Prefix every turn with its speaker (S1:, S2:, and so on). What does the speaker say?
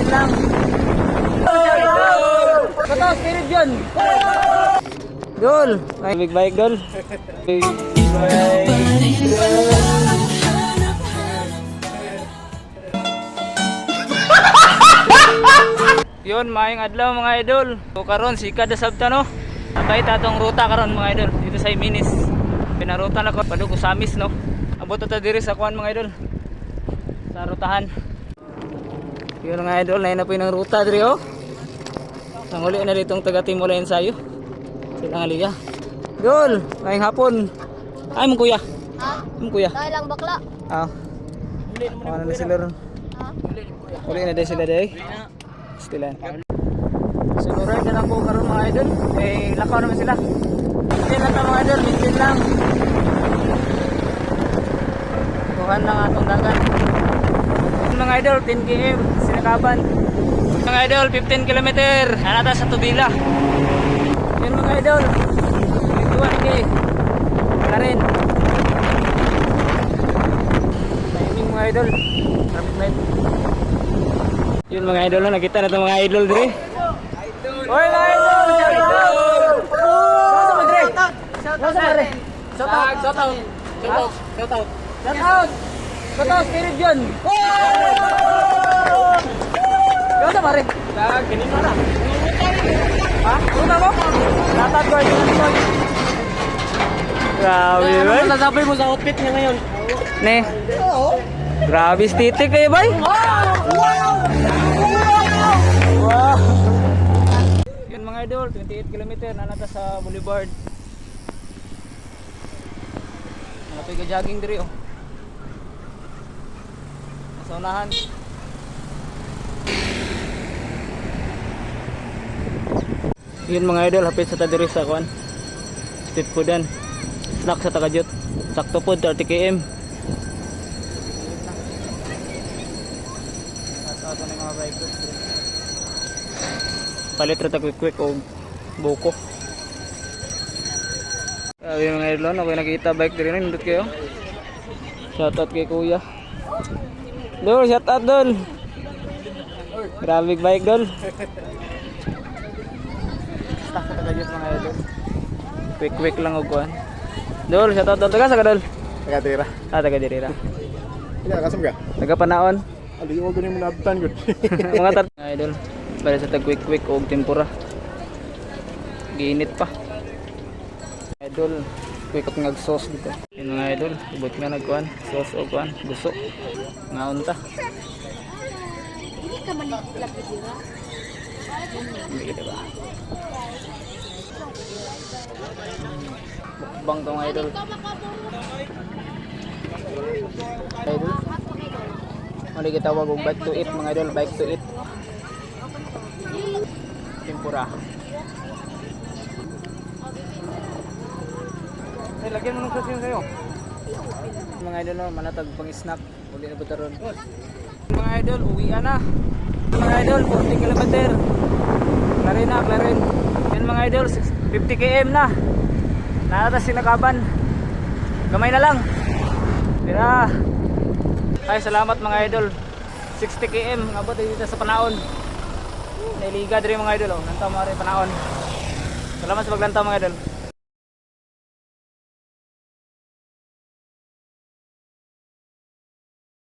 S1: minsan lang. Totoo, spirit yun. Dol. Big bike, Dol. Big bike. Yun, maayong adlaw mga idol. So karon sikad sa sabta no. Atay tatong ruta karon mga idol dito sa Iminis. Pinaruta na ko padug Samis no. Abot ta diri sa kuan mga idol. Sa rutahan. Yun mga idol, na po yung ruta diri oh. Nanguli na ditong taga Timula ensayo. Sila nga liya. Dol, ngayong hapon. Ay mong kuya.
S2: Ha?
S1: Mong kuya.
S2: Dahil lang bakla.
S1: Ah. Ano na sila ron?
S2: Ha?
S1: Uli na din sila day. Stilan. Sunuray na lang po karon mga idol. Eh lakaw naman sila. Mintin lang mga idol, mintin lang. Tuhan lang atong dagat. Mga idol, 10 km sinakaban. Mga idol, 15 km nanata sa Tubila. Yun mga idol. Ituan lagi. Wala rin. Timing mga idol. Traffic light. Yun mga idol na nakita na itong mga idol diri. Oy mga idol! Shout out diri. Shout out diri. Shout out. Shout out. Shout out. Shout out. Shout out. Shout out spirit yun. Shout out pare. Dag kini mana? Ha? Una mo? Latad ko yun. Grabe ba? Ano nasabi mo sa outfit niya ngayon? Ne. Grabe stitik kayo bay. Wow! Yun mga idol, 28 km na nata sa Boulevard. Napoy ka jogging diri oh. Sa unahan. Yun mga idol, hapit sa tadiri sa kuan. Street foodan. Snack sa Tagajut. Sakto po 30 km. Asa na mga bike ko. Palit rata quick o buko. Ayun mga idol, ako nakita bike diri na nindot kayo. Shoutout kay kuya. Dol, shoutout dol. Grabe bike dol. Stock sa Tagajut mga idol. Quick lang og kuan. Dol, shoutout dol. Taga sa ka dol?
S3: Taga tira.
S1: Ah, taga diri ra.
S3: Ila kasam ka?
S1: Taga Panaon.
S3: Ali mo gani mo nabtan gud.
S1: Mga tar idol. Para sa tag quick og tempura. Giinit pa. Idol, quick up ngag sauce dito. Yung mga idol, ibot nga nagkuhan, sauce o kuhan, gusto. Ngaon ta.
S2: Hindi ka man lagi dira.
S1: Hindi diba? Bukbang tong idol. Idol. Mali kita wag og bike to eat mga idol, bike to eat. Tempura. Ay, lagyan mo ng sauce yun sa'yo. Mga idol, no, manatag pang snack. Uli na butaron. Mga idol, uwian na. Mga idol, 40 km. Klarin na, klarin. Yan mga idol, 50 km na. Nanatas sinakaban. Gamay na lang. Tira. Ay, salamat mga idol. 60 km, ngabot dito sa Panaon. Nailiga din mga idol, oh. Lantaw mga rin Panaon. Salamat sa paglantaw mga idol.